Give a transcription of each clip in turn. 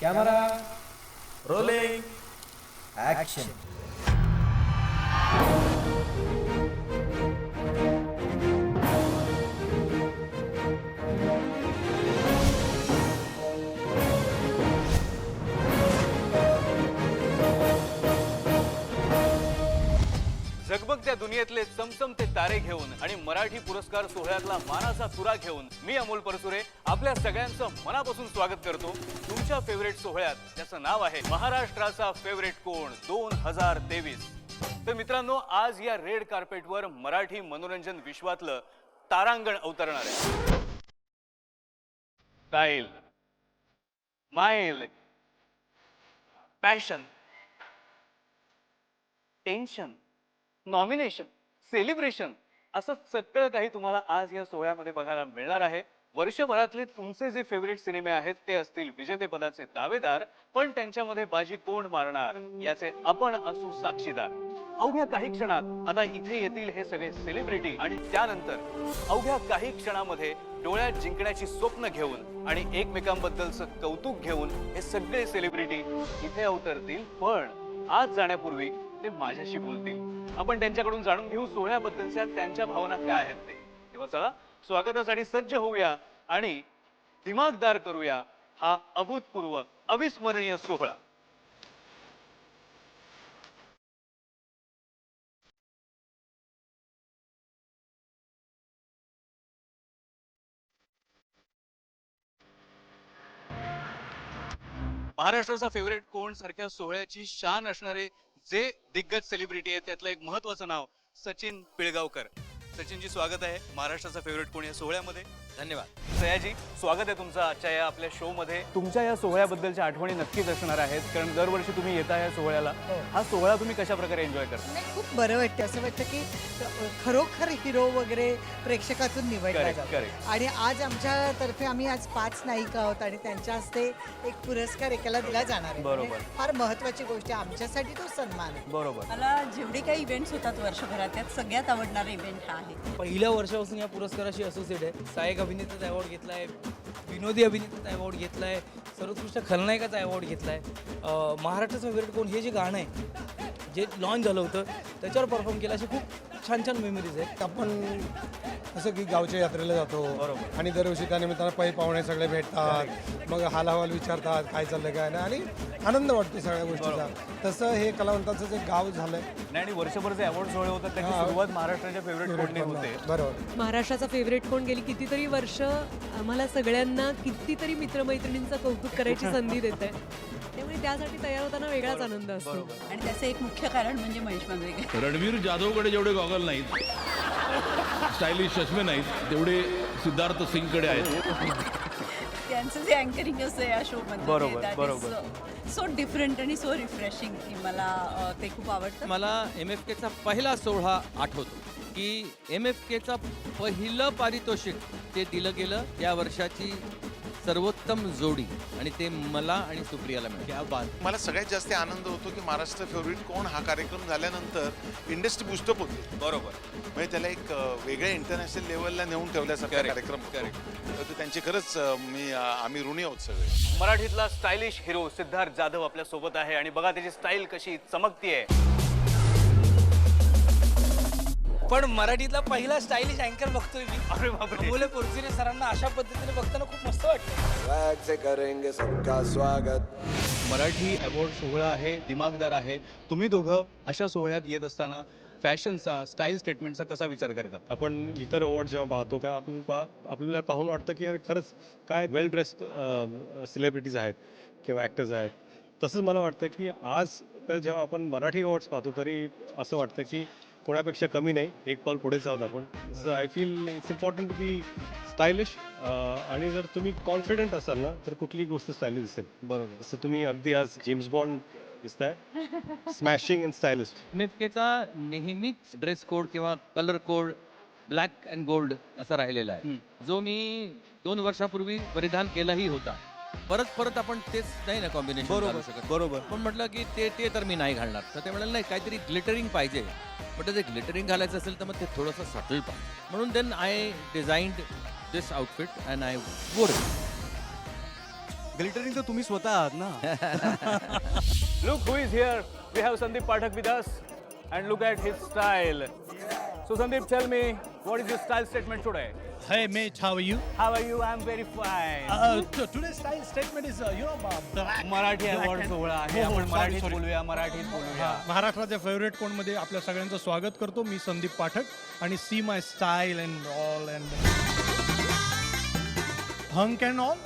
Camera rolling action. जगबगत्या दुनियेतले चमचमते तारे घेऊन आणि मराठी पुरस्कार सोहळ्यातला मानाचा तुरा घेऊन मी अमोल परसुरे आपल्या सगळ्यांचं मनापासून स्वागत करतो तुमच्या फेवरेट सोहळ्यात, ज्याचं नाव आहे महाराष्ट्राचा फेवरेट कोण 2023. तर मित्रांनो, आज या रेड कार्पेटवर मराठी मनोरंजन विश्वातलं तारांगण अवतरणार आहे. Style, smile, passion, tension, nomination, celebration असं सगळं काही तुम्हाला आज या सोहळ्यामध्ये बघायला मिळणार आहे. वर्षभरातले तुमचे जे फेवरेट सिनेमे आहेत ते असतील विजेतेपदाचे दावेदार, पण त्यांच्यामध्ये बाजी कोण मारणार याचे आपण असू साक्षीदार. अवघ्या काही क्षणात आता इथे येतील हे सगळे सेलिब्रिटी आणि त्यानंतर अवघ्या काही क्षणामध्ये डोळ्यात जिंकण्याची स्वप्न घेऊन आणि एकमेकांबद्दलचं कौतुक घेऊन हे सगळे सेलिब्रिटी इथे अवतरतील. पण आज जाण्यापूर्वी ते माझ्याशी बोलतील. आपण त्यांच्याकडून जाणून घेऊ सोहळ्याबद्दलच्या त्यांच्या भावना काय आहेत ते. तेव्हा चला स्वागतासाठी सज्ज होऊया आणि दिमागदार करूया हा अभूतपूर्व अविस्मरणीय सोहळा. महाराष्ट्राचा फेवरेट कोण सारख्या सोहळ्याची शान असणारे जे दिग्गज सेलिब्रिटी आहेत त्यातलं एक महत्वाचं नाव सचिन पिळगावकर. सचिनजी, स्वागत आहे महाराष्ट्राचा फेवरेट कोण या सोहळ्यामध्ये. धन्यवाद. सयाजी, स्वागत आहे तुमचं आजच्या या आपल्या शो मध्ये. तुमच्या या सोहळ्याबद्दलच्या आठवणी नक्कीच असणार आहेत, कारण दरवर्षी तुम्ही येता या सोहळ्याला. हा सोहळा तुम्ही कशा प्रकारे एन्जॉय करता? नाही, खूप बरं वाटतं. असं वाटतं की खरोखर हिरो वगैरे प्रेक्षकातून निवडला Correct, जातो. correct. आणि आज आमच्यातर्फे आम्ही आज 5 नायिका आहोत आणि त्यांच्या हस्ते एक पुरस्कार एकाला दिला जाणार आहे. बरोबर. म्हणजे फार महत्वाची गोष्ट आहे आमच्यासाठी, तो सन्मान आहे. बरोबर. मला जेवढे काही इव्हेंट्स होतात वर्षभरात त्यात सगळ्यात आवडणारा इव्हेंट हा आहे. पहिल्या वर्षापासून या पुरस्काराशी असोसिएट आहे. सहाय्यक अभिनेत्याचा अवॉर्ड घेतलाय, विनोदी अभिनेत्याचा अवॉर्ड घेतलाय, सर्वोत्कृष्ट खलनायकाचा अवॉर्ड घेतलाय. महाराष्ट्राचं फेवरेट कोण हे जे गाणं आहे जे लॉन्च झालं होतं त्याच्यावर परफॉर्म केलं. असे खूप छान छान मेमरीज आहेत. आपण असं की गावच्या यात्रेला जातो आणि दरवर्षी त्या निमित्तानं पै पाहुणे सगळे भेटतात, मग हालहवाल विचारतात काय चाललंय काय नाही आणि आनंद वाटतो सगळ्या गोष्टीचा. तसं हे कलावंताचं जे गाव झालंय नाही, आणि वर्षभर जे अवॉर्ड सोहळे होतात त्याची सुरुवात महाराष्ट्राच्या फेवरेट कोणने होते. बरोबर. महाराष्ट्राचा फेवरेट कोण गेली कितीतरी वर्ष आम्हाला सगळ्यांना कितीतरी मित्रमैत्रिणींचं कौतुक करायची संधी देत आहे. त्यामुळे त्यासाठी तयार होताना वेगळाच आनंद असतो. आणि त्याचं एक मुख्य कारण म्हणजे महेश मांजरेकर. रणवीर जाधवकडे जेवढे गॉगल नाहीत, स्टायलिश चष्मे नाहीत, तेवढे सिद्धार्थ सिंगकडे आहेत. त्यांचं जे अँकरिंग असतं या शो बरोबर. सो डिफरंट आणि सो रिफ्रेशिंग की मला ते खूप आवडतं. मला MFKचा पहिला सोहळा आठवतो की MFKचा पहिलं पारितोषिक ते दिलं गेलं या वर्षाची सर्वोत्तम जोडी आणि ते मला आणि सुप्रियाला मिळालं. मला सगळ्यात जास्त आनंद होतो की महाराष्ट्र फेवरेट कोण हा कार्यक्रम झाल्यानंतर इंडस्ट्री बुस्टअप होते. बरोबर. म्हणजे त्याला एक वेगळ्या इंटरनॅशनल लेवलला नेऊन ठेवल्यासारखा कार्यक्रम होतो. तर त्यांची खरंच आम्ही ऋणी आहोत सगळे. मराठीतला स्टायलिश हिरो सिद्धार्थ जाधव आपल्या सोबत आहे आणि बघा त्याची स्टाईल कशी चमकतीये. पण मराठीतला पहिला स्टायलिश अँकर बघतोय मी. अरे बापरे. अमोल पोरसिरे सरांना अशा पद्धतीने बघताना खूप मस्त वाटतं. करेंगे सबका स्वागत. मराठी अवॉर्ड सोहळा आहे, दिमागदार आहे. तुम्ही दोघं अशा सोहळ्यात येत असताना फॅशनचा, स्टाईल स्टेटमेंटचा कसा विचार करतात? आपण इतर अवॉर्ड जेव्हा पाहतो तेव्हा आपल्याला पाहून वाटतं की खरंच काय वेल ड्रेस्ड सेलिब्रिटीज आहेत किंवा ॲक्टर्स आहेत. तसंच मला वाटतं की आज जेव्हा आपण मराठी अवॉर्ड्स पाहतो तरी असं वाटतं की कोणापेक्षा कमी नाही, एक पाऊल पुढेच आहोत आपण. So I feel it's important to be stylish. आणि जर तुम्ही कॉन्फिडंट असाल ना तर कुठलीही गोष्ट स्टायलिश दिसेल. बरोबर. जसं तुम्ही अगदी आज जेम्स बॉन्ड दिसताय, स्मॅशिंग अँड स्टायलिश. MFKचा नेहमीच ड्रेस कोड किंवा colour code black and gold असा राहिलेला आहे, जो मी 2 वर्षापूर्वी परिधान केलाही होता. परत आपण तेच नाही ना कॉम्बिनेशन घालू शकत. बरोबर. पण म्हटलं की ते तर मी नाही घालणार. तर ते म्हणाले नाही, काहीतरी ग्लिटरिंग पाहिजे. पण ते ग्लिटरिंग घालायचं असेल तर मग ते थोडंसं सटल पाहिजे. म्हणून then I designed this outfit and I wore it. Glittering तर तुम्ही स्वतः आहात ना. Look who is here. We have Sandeep Pathak with us and look at his style. So Sandeep, tell me what is your style statement today? Hey Mitch, how are you? How are you? I'm very fine. Today's style statement is, black. Marathi award सोहळा आहे. हो, आपण मराठीत sorry. बोलूया, मराठीत बोलूया. महाराष्ट्राच्या favourite कोणमध्ये आपल्या सगळ्यांचं स्वागत करतो. मी संदीप पाठक आणि see my style and all and hunk and all.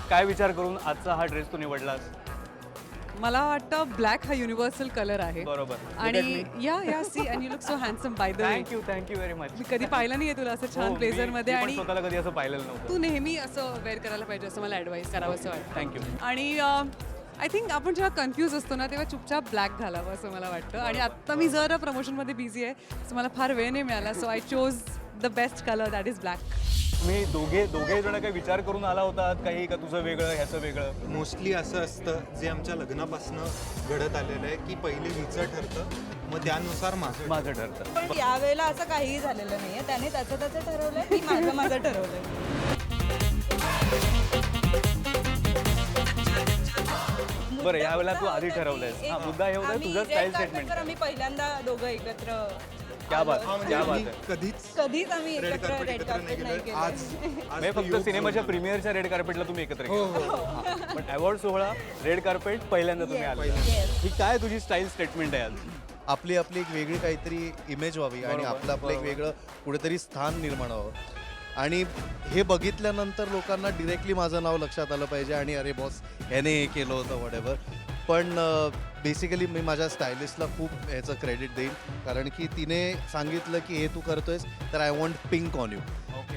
काय विचार करून आजचा हा ड्रेस तू निवडलास? मला वाटतं ब्लॅक हा युनिव्हर्सल कलर आहे. बरोबर. आणि या see and you look so handsome by the way. Thank you very much. मी कधी पाहिलं नाहीये तुला असं छान ब्लेझर मध्ये, आणि स्वतःला कधी असं पाहिलेलं नव्हतं. तू नेहमी असं वेअर करायला पाहिजे असं मला ॲडवाईस करावं असं वाटतं. थँक्यू. आणि आय थिंक आपण जेव्हा कन्फ्यूज असतो ना तेव्हा चुपचाप ब्लॅक घालावं असं मला वाटतं. आणि आत्ता मी जरा प्रमोशनमध्ये बिझी आहे, सो मला फार वेळ नाही मिळाला, so I chose the best colour, that is black. मी दोघे जण काही विचार करून आला होता काही का तुझं वेगळं ह्याचं वेगळं? मोस्टली असं असतं जे आमच्या लग्नापासून घडत आलेलं आहे की पहिले हिचं ठरतं, मग त्यानुसार माझं ठरतं. पण यावेळेला असं काहीही झालेलं नाहीये. त्याने त्याचं ठरवलंय, मी माझं ठरवलंय. बरं, यावेळेला तू आधी ठरवलंयस. हा मुद्दा हे होता तुझं स्टाईल स्टेटमेंट. आम्ही पहिल्यांदा दोघं एकत्र. क्या बात आहे. कधीच आम्ही एकत्र रेड कार्पेट नाही केलं. म्हणजे फक्त सिनेमाच्या प्रीमियरच्या रेड कार्पेटला तुम्ही एकत्र गेला. पण अवॉर्ड सोहळा, रेड कार्पेट पहिल्यांदा तुम्ही आले. ही काय तुझी स्टाईल स्टेटमेंट आहे आज? आपली एक वेगळी काहीतरी इमेज व्हावी आणि आपलं एक वेगळं कुठेतरी स्थान निर्माण व्हावं. आणि हे बघितल्यानंतर लोकांना डिरेक्टली माझं नाव लक्षात आलं पाहिजे आणि अरे बॉस ह्याने हे केलं होतं वॉटेवर. पण बेसिकली मी माझ्या स्टायलिस्टला खूप ह्याचं क्रेडिट देईन, कारण की तिने सांगितलं की हे तू करतोयस तर I want pink on you.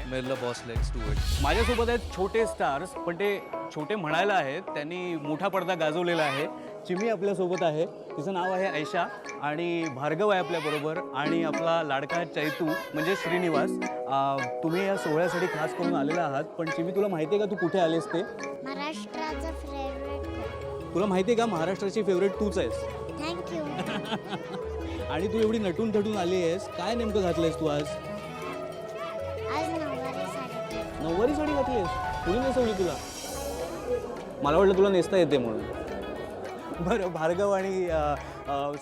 म्हणलं बॉस लेट्स डू इट. माझ्यासोबत आहेत छोटे स्टार्स, पण ते छोटे म्हणायला आहेत. त्यांनी मोठा पडदा गाजवलेला आहे. चिमी आपल्यासोबत आहे, तिचं नाव आहे ऐशा, आणि भार्गव आहे आपल्याबरोबर, आणि आपला लाडका चैतू म्हणजे श्रीनिवास. तुम्ही या सोहळ्यासाठी खास करून आलेला आहात. पण चिमी, तुला माहिती आहे का तू कुठे आलेस ते? महाराष्ट्राचं फेवरेट. तुला माहिती आहे का महाराष्ट्राची फेवरेट तूच आहेस? थँक्यू. आणि तू एवढी नटून थटून आली आहेस, काय नेमकं घातलंयस तू आज? आज नऊवारी साडी. नऊवारी साडी घातलीस? कुणी नेसवली तुला? मला वाटलं तुला नेसता येते म्हणून. बरं, भार्गव आणि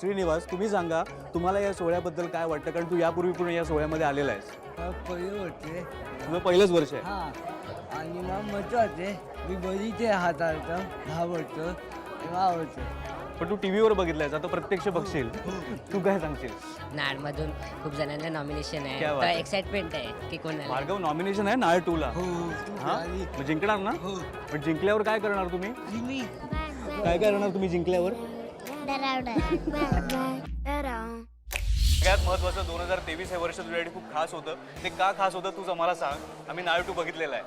श्रीनिवास, तुम्ही सांगा तुम्हाला या सोहळ्याबद्दल काय वाटतं, कारण तू यापूर्वी पण या सोहळ्यामध्ये आलेला आहेस. पहिले होते तुझं पहिलंच वर्ष आहे. हां, आणि मग मजा होते. मी बघितले हाताळतं, आवडतं तेव्हा आवडतं. पण तू टीव्हीवर बघितलायस, आता प्रत्यक्ष बघशील, तू काय सांगशील? नाडमधून खूप जणांना नॉमिनेशन आहे, क्या बात तर आहे. एक्साइटमेंट आहे की कोणाला. भार्गव, नॉमिनेशन आहे नाळ 2 ला. हो, हां, मग जिंकणार ना? पण जिंकल्यावर काय करणार तुम्ही? मी काय करणार तुम्ही जिंकल्यावर? सगळ्यात महत्वाचं 2023 हे वर्ष तुझ्यासाठी खूप खास होतं. ते का खास होतं तुझं मला सांग. आम्ही नाळ 2 बघितलेला आहे.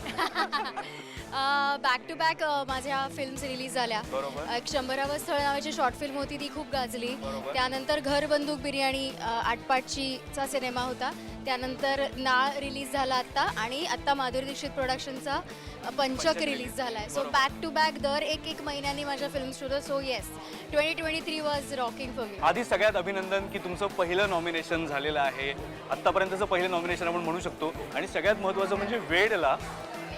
बॅक टू बॅक माझ्या फिल्म्स रिलीज झाल्या. एक 100वे स्थळ नावाची शॉर्ट फिल्म होती, ती खूप गाजली. त्यानंतर घर बंदूक बिर्याणी आटपाटचीचा सिनेमा होता. त्यानंतर नाळ रिलीज झाला आत्ता, आणि आत्ता माधुरी दीक्षित प्रोडक्शनचा पंचक रिलीज झाला आहे. सो बॅक टू बॅक दर एक महिन्यांनी माझ्या फिल्म्स होतं. So yes, 2023 was rocking for me. आधी सगळ्यात अभिनंदन की तुमचं पहिलं नॉमिनेशन झालेलं आहे. आत्तापर्यंतचं पहिलं नॉमिनेशन आपण म्हणू शकतो. आणि सगळ्यात महत्त्वाचं म्हणजे वेडला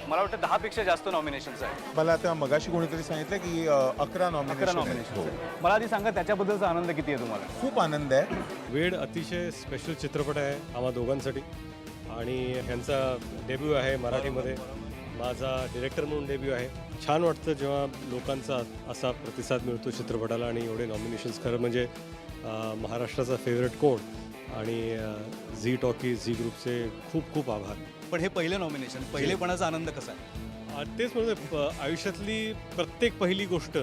मला वाटतं 10 पेक्षा जास्त नॉमिनेशन्स आहेत. मला आता मगाशी कोणीतरी सांगितलं की 11 नॉमिनेशन. मला आधी सांगा त्याच्याबद्दलचा आनंद किती आहे तुम्हाला? खूप आनंद आहे. वेड अतिशय स्पेशल चित्रपट आहे आम्हा दोघांसाठी, आणि ह्यांचा डेब्यू आहे मराठीमध्ये. माझा डिरेक्टर म्हणून डेब्यू आहे. छान वाटतं जेव्हा लोकांचा असा प्रतिसाद मिळतो चित्रपटाला, आणि एवढे नॉमिनेशन्स. खरं म्हणजे महाराष्ट्राचा फेवरेट कोण आणि झी टॉकी, झी ग्रुपचे खूप खूप आभार. पण हे पहिलं नॉमिनेशन, पहिलेपणाचा आनंद कसा आहे? तेच म्हणजे आयुष्यातली प्रत्येक पहिली गोष्ट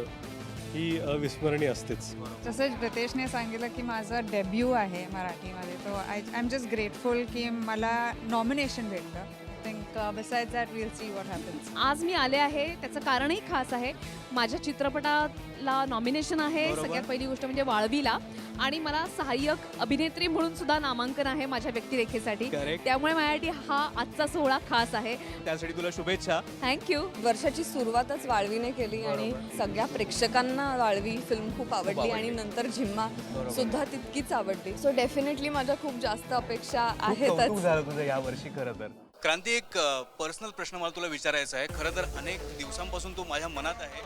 ही अविस्मरणीय असतेच. जसं रितेशने सांगितलं की माझा डेब्यू आहे मराठीमध्ये, तो आय एम जस्ट ग्रेटफुल की मला नॉमिनेशन भेटलं. Think besides that will see what happens. आज मी आले आहे त्याचं कारणही खास आहे. माझ्या चित्रपटाला नॉमिनेशन आहे, सगळ्यात पहिली गोष्ट म्हणजे वाळवीला, आणि मला सहाय्यक अभिनेत्री म्हणून सुद्धा नामांकन आहे माझ्या व्यक्तिरेखेसाठी. त्यामुळे माझ्यासाठी हा आजचा सोहळा खास आहे. त्यासाठी तुला शुभेच्छा. थँक्यू. वर्षाची सुरुवातच वाळवीने केली, आणि सगळ्या प्रेक्षकांना वाळवी फिल्म खूप आवडली, आणि नंतर झिम्मा सुद्धा तितकीच आवडली. सो डेफिनेटली माझ्या खूप जास्त अपेक्षा आहेतच. झालं तुझं या वर्षी खरं तर. क्रांती, एक पर्सनल प्रश्न मला तुला विचारायचा आहे. खरं तर अनेक दिवसांपासून तो माझ्या मनात आहे.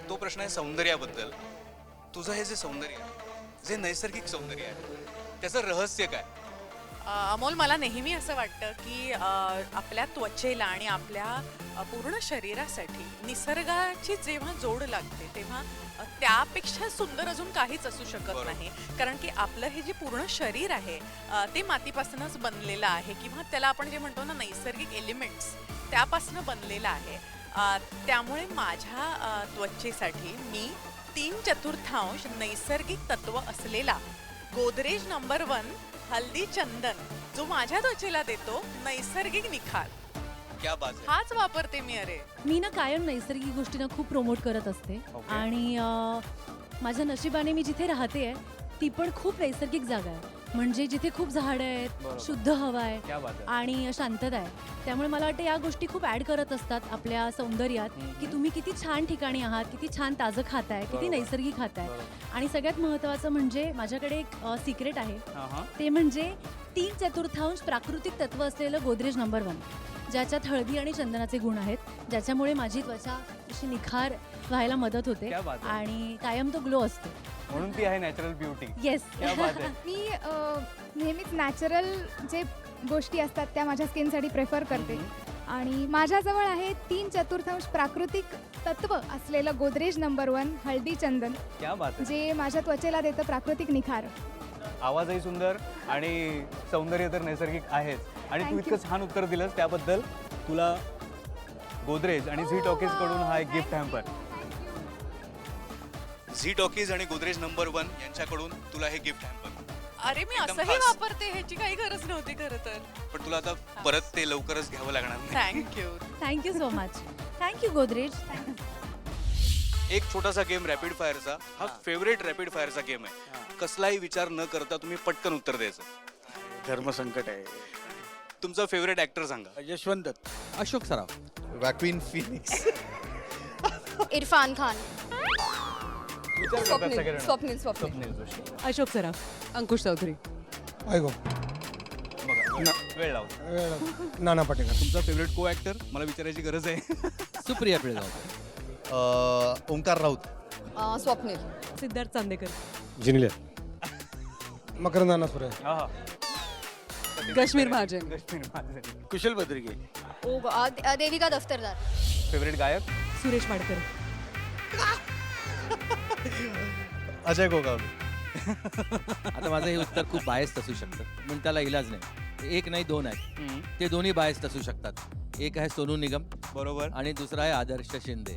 तो प्रश्न आहे सौंदर्याबद्दल. तुझं हे जे सौंदर्य आहे, जे नैसर्गिक सौंदर्य आहे, त्याचं रहस्य काय? अमोल, मला नेहमी असं वाटतं की आपल्या त्वचेला आणि आपल्या पूर्ण शरीरासाठी निसर्गाची जेव्हा जोड लागते तेव्हा त्यापेक्षा सुंदर अजून काहीच असू शकत नाही. कारण की आपलं हे जे पूर्ण शरीर आहे ते मातीपासूनच बनलेलं आहे, किंवा त्याला आपण जे म्हणतो ना नैसर्गिक एलिमेंट्स त्यापासून बनलेलं आहे. त्यामुळे माझ्या त्वचेसाठी मी 3/4 नैसर्गिक तत्व असलेला गोदरेज नंबर 1 हल्दी चंदन जो माझ्या त्वचेला देतो नैसर्गिक निखार, क्या बात आहे. हाच वापरते मी. अरे मी ना कायम नैसर्गिक गोष्टींना खूप प्रमोट करत असते. आणि माझ्या नशिबाने मी जिथे राहते ती पण खूप नैसर्गिक जागा आहे. म्हणजे जिथे खूप झाडं आहेत, शुद्ध हवा आहे आणि शांतता आहे. त्यामुळे मला वाटतं या गोष्टी खूप ॲड करत असतात आपल्या सौंदर्यात, की तुम्ही किती छान ठिकाणी आहात, किती छान ताजं खाताय, किती नैसर्गिक खाताय. आणि सगळ्यात महत्त्वाचं म्हणजे माझ्याकडे एक सिक्रेट आहे. ते म्हणजे 3/4 प्राकृतिक तत्व असलेलं गोदरेज नंबर 1, ज्याच्यात हळदी आणि चंदनाचे गुण आहेत, ज्याच्यामुळे माझी त्वचा अशी निखार व्हायला मदत होते आणि कायम तो ग्लो असतो. म्हणून ती आहे नॅचरल ब्युटी. येस. मी नेहमीच नॅचरल जे गोष्टी असतात त्या माझ्या स्किनसाठी प्रेफर करते. आणि माझ्याजवळ आहे 3/4 प्राकृतिक तत्व असलेलं गोदरेज नंबर 1 हळदी चंदन, क्या बात आहे. जे माझ्या त्वचेला देतं प्राकृतिक निखार. आवाजही सुंदर आणि सौंदर्य तर नैसर्गिक आहेच. आणि तू Thank इतकं छान उत्तर दिलंस त्याबद्दल तुला गोदरेज आणि झी टॉकीज कडून हा एक गिफ्ट हॅम्पर. झी टॉकीज आणि गोदरेज नंबर 1 यांच्याकडून तुला हे गिफ्ट हॅम्पर. अरे मी एकदम असंही खास. वापरते, ह्याची काही गरज नव्हती खरं तर. पण तुला आता परत ते लवकरच घ्यावं लागणार नाही. Thank you. Thank you so much. Thank you Godrej. एक छोटासा गेम रॅपिड फायरचा. हा फेवरेट रॅपिड फायरचा गेम आहे. कसलाही विचार न करता तुम्ही पटकन उत्तर द्यायचं. धर्मसंकट आहे. तुमचा फेवरेट ऍक्टर सांगा. यशवंत दत्त. अशोक सराफ. वॅक्विन फिनिक्स. इरफान खान. स्वप्नील अशोक सराफ. अंकुश चौधरी. ऐको वेळ लावतो. नाना पाटेकर. तुमचा फेवरेट को ऍक्टर मला विचारायची गरज आहे. सुप्रिया पिळगावकर. ओंकार राऊत. स्वप्नील. सिद्धार्थ चांदेकर. जिनियर. मकरंद अनासपुरे. काश्मीर महाजन. कुशल बद्रिके. देविका दफ्तरदार. फेवरेट गायक. सुरेश वाडकर. अजय गोगावले. आता माझं हे उत्तर खूप बायस्ड असू शकतं, पण त्याला इलाज नाही. एक नाही, 2 आहेत. ते दोन्ही बायस्ड असू शकतात. एक आहे सोनू निगम, बरोबर, आणि दुसरा आहे आदर्श शिंदे.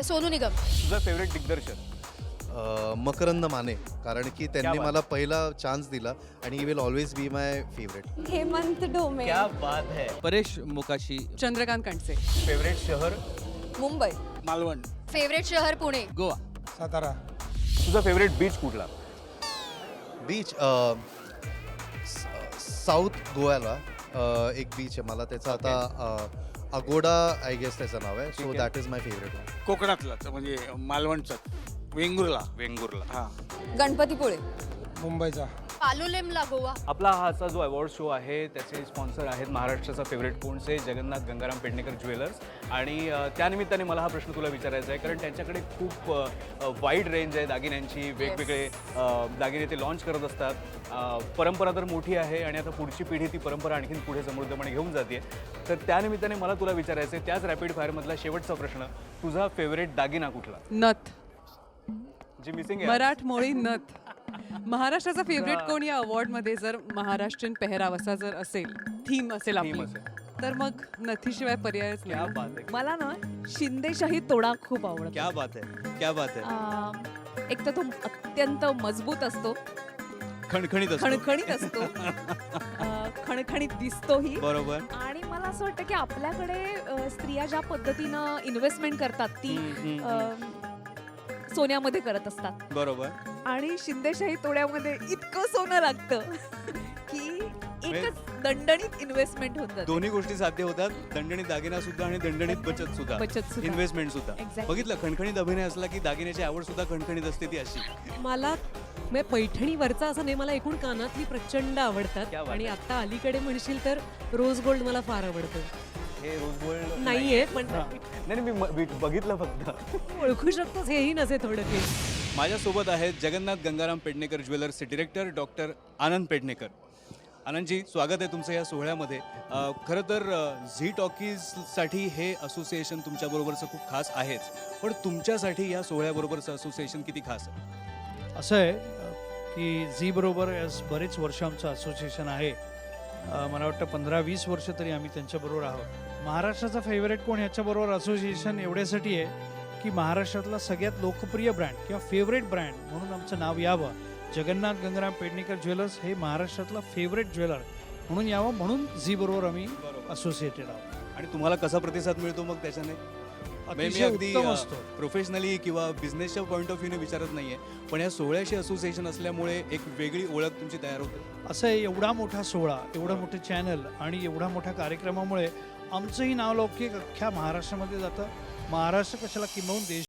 सोनू निगम. तुझा फेवरेट दिग्दर्शक. मकरंद माने, कारण की त्यांनी मला पहिला चान्स दिला आणि he will always be my favourite. Hemant Dhome. क्या बात है. परेश मुकाशी. चंद्रकांत कणसे. फेवरेट शहर. मुंबई. मालवण. फेवरेट शहर पुणे. गोवा. सातारा. तुझा फेवरेट बीच कुठला? बीच साऊथ गोव्याला एक बीच आहे, मला त्याचं आता अगोडा आय गेस त्याचं नाव आहे. So that is my favourite. कोकणातलाच म्हणजे मालवणचा. वेंगुर्ला. हा. गणपतीपुळे. मुंबईचा. पालोलेमला गोवा. आपला हाचा जो अवॉर्ड शो आहे त्याचे स्पॉन्सर आहेत महाराष्ट्राचा फेवरेट कोणचे जगन्नाथ गंगाराम पेडणेकर ज्वेलर्स. आणि त्यानिमित्ताने मला हा प्रश्न तुला विचारायचा आहे, कारण त्यांच्याकडे खूप वाईड रेंज आहे दागिन्यांची. वेगवेगळे दागिने ते लॉन्च करत असतात. परंपरा तर मोठी आहे आणि आता पुढची पिढी ती परंपरा आणखीन पुढे समृद्धपणे घेऊन जाते. तर त्यानिमित्ताने मला तुला विचारायचं आहे, त्याच रॅपिड फायरमधला शेवटचा प्रश्न, तुझा फेवरेट दागिना कुठला? नथ. जी मिसिंग आहे. मराठमोळी नथ. महाराष्ट्राचा फेवरेट कोण या अवॉर्डमध्ये जर महाराष्ट्रीयन पेहरावसा जर असेल, थीम असेल आपली, तर मग नथीशिवाय पर्यायच नाही. मला ना शिंदेशाही तोडा खूप आवडतो. क्या बात आहे, क्या बात आहे. एक तर तो अत्यंत मजबूत असतो, खणखणीत असतो, खणखणीत दिसतोही. बरोबर. आणि मला असं वाटतं की आपल्याकडे स्त्रिया ज्या पद्धतीनं इन्व्हेस्टमेंट करतात ती सोन्यामध्ये करत असतात. बरोबर. आणि शिंदेशाही तोड्यामध्ये इतकं सोनं लागतं की एकच दणदणीत इन्व्हेस्टमेंट होत जाते. दोन्ही गोष्टी साध्य होतात, दणदणीत दागिना सुद्धा आणि दणदणीत बचत सुद्धा, इन्व्हेस्टमेंट सुद्धा. Exactly. बघितलं, खणखणीत अभिनय असला की दागिन्याची आवड सुद्धा खणखणीत असते ती अशी. मला म्हणजे पैठणीवरचा असं नाही, मला एकूण कानातली प्रचंड आवडतात. क्या बात आणि आहे. आता अलीकडे म्हणशील तर रोज गोल्ड मला फार आवडतं. हे रोज गोल्ड नाहीये, पण नाही मी बघितलं फक्त. ओळखू शकतोस हेही नसे थोडं ते. माझ्यासोबत आहेत जगन्नाथ गंगाराम पेडणेकर ज्वेलर्सचे डिरेक्टर डॉक्टर आनंद पेडणेकर. आनंदजी, स्वागत आहे तुमचं या सोहळ्यामध्ये. खरं तर झी टॉकीजसाठी हे असोसिएशन तुमच्याबरोबरचं खूप खास आहेच, पण तुमच्यासाठी या सोहळ्याबरोबरचं असोसिएशन किती खास आहे? असं आहे की झी बरोबर बरेच वर्ष आमचं असोसिएशन आहे. मला वाटतं 15-20 वर्ष तरी आम्ही त्यांच्याबरोबर आहोत. महाराष्ट्राचा फेवरेट कोण ह्याच्याबरोबर असोसिएशन एवढ्यासाठी आहे की महाराष्ट्रातला सगळ्यात लोकप्रिय ब्रँड किंवा फेवरेट ब्रँड म्हणून आमचं नाव यावं. जगन्नाथ गंगाराम पेडणेकर ज्वेलर्स हे महाराष्ट्रातला फेवरेट ज्वेलर म्हणून यावं, म्हणून झी बरोबर आम्ही असोसिएटेड आहोत. आणि तुम्हाला कसा प्रतिसाद मिळतो मग त्याच्याने? मी अतिशय अगदी उत्तम असतो. प्रोफेशनली किंवा बिझनेसच्या पॉईंट ऑफ व्ह्यूने विचारत नाहीये, पण या सोहळ्याशी असोसिएशन असल्यामुळे एक वेगळी ओळख तुमची तयार होते. असं आहे, एवढा मोठा सोहळा, एवढं मोठं चॅनल आणि एवढा मोठ्या कार्यक्रमामुळे आमचंही नावलौकिक अख्ख्या महाराष्ट्रामध्ये जातं. महाराष्ट्र कशाला किंबहुन देश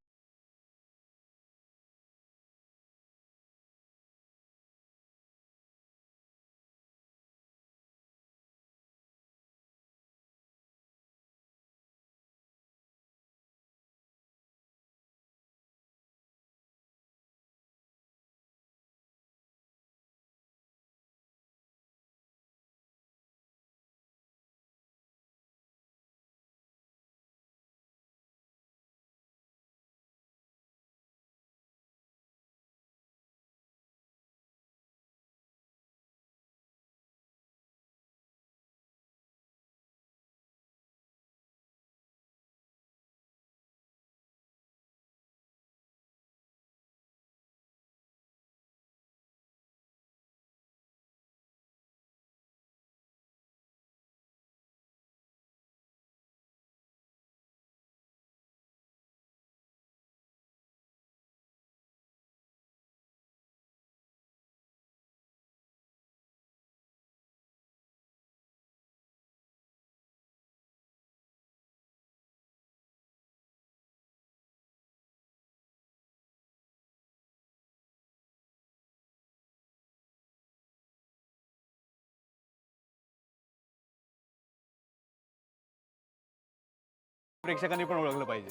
प्रेक्षकांनी पण ओळखलं पाहिजे.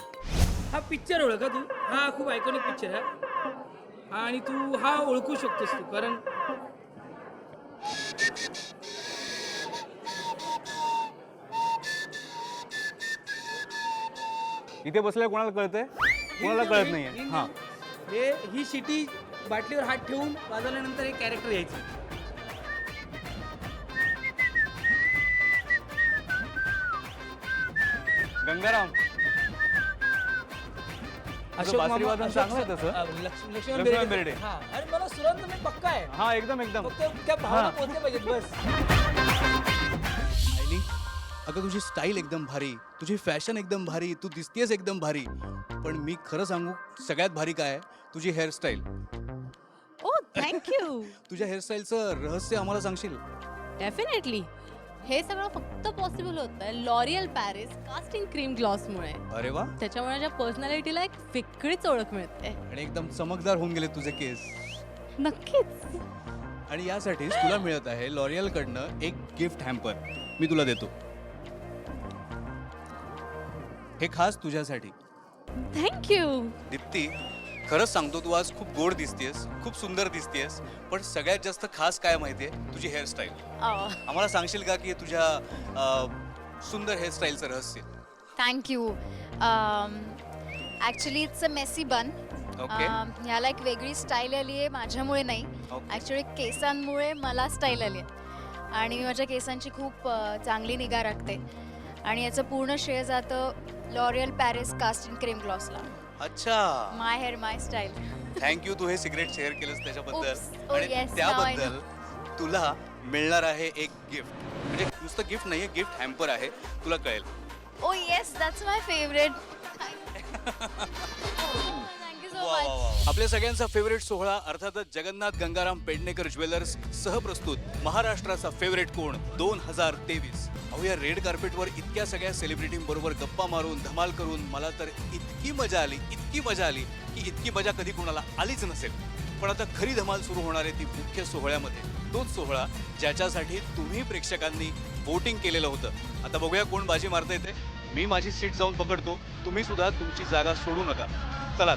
हा पिक्चर ओळखा तू, हा खूप आयकॉनिक पिक्चर आहे हा, आणि तू हा ओळखू शकतोस तू, कारण इथे बसल्या कोणाला कळतंय, कोणाला कळत नाहीये. हा, हे ही शिटी बाटलीवर हात ठेवून वाजवल्यानंतर एक कॅरेक्टर यायचं. गंगाराम बासरी वादन चांगलं आहे तसं. लक्ष्मण बेर्डे. हा, आणि मला सुरुवात मी पक्का आहे. हा, एकदम फक्त त्या भावना पोहोचल्या पाहिजेत बस. आयली, अगं तुझी स्टाईल एकदम भारी, तुझी फॅशन एकदम भारी, तू दिसतेस एकदम भारी, पण मी खरं सांगू सगळ्यात भारी काय आहे? तुझी हेअरस्टाईल. ओ थँक्यू. तुझ्या हेअरस्टाईलचं रहस्य आम्हाला सांगशील? डेफिनेटली. हे सगळं फक्त पॉसिबल होतं लॉरियल पॅरिस कास्टिंग क्रीम ग्लॉसमुळे. अरे वा. त्याच्यामुळे माझ्या पर्सनॅलिटीला एक वेगळीच ओळख मिळते. आणि एकदम चमकदार होऊन गेले तुझे केस. नक्कीच. आणि यासाठीच तुला मिळत आहे लॉरियल कडनं एक गिफ्ट हॅम्पर. मी तुला देतो हे खास तुझ्यासाठी. थँक्यू. दीप्ती, खरंच सांगतो तू आज खूप गोड दिसतेस, खूप सुंदर दिसतेस, पण सगळ्यात जास्त खास काय माहितीये? तुझी हेअरस्टाईल. आम्हाला सांगशील का की तुझ्या सुंदर हेअरस्टाईलचं रहस्य? Thank you. Actually it's a messy bun. ह्याला एक वेगळी स्टाईल आली आहे, माझ्यामुळे नाही. ॲक्च्युली केसांमुळे मला स्टाईल आली आहे आणि मी माझ्या केसांची खूप चांगली निगा राखते आणि याचं पूर्ण श्रेय जातं लॉरियल पॅरिस कास्टिंग क्रीम ग्लॉसला. अच्छा. माय हेअर माय स्टाईल. थँक्यू तू हे सिक्रेट शेअर केलंस त्याच्याबद्दल. Oops. Oh, आणि yes, त्याबद्दल तुला मिळणार आहे एक गिफ्ट. म्हणजे नुसतं गिफ्ट नाहीये, गिफ्ट हॅम्पर आहे. तुला कळेल. ओ येस, दॅट्स माय फेवरेट. आपल्या सगळ्यांचा फेवरेट सोहळा अर्थातच जगन्नाथ गंगाराम पेडणेकर ज्वेलर्स सहप्रस्तुत महाराष्ट्राचा फेवरेट कोण 2023. अहो, या रेड कार्पेटवर इतक्या सगळ्या सेलिब्रिटींबरोबर गप्पा मारून धमाल करून मला तर इतकी मजा आली की इतकी मजा कधी कोणाला आलीच नसेल. पण आता खरी धमाल सुरू होणार आहे ती मुख्य सोहळ्यामध्ये. तोच सोहळा ज्याच्यासाठी तुम्ही प्रेक्षकांनी वोटिंग केलेलं होतं. आता बघूया कोण बाजी मारता येते. मी माझी सीट जाऊन पकडतो, तुम्ही सुद्धा तुमची जागा सोडू नका. चला.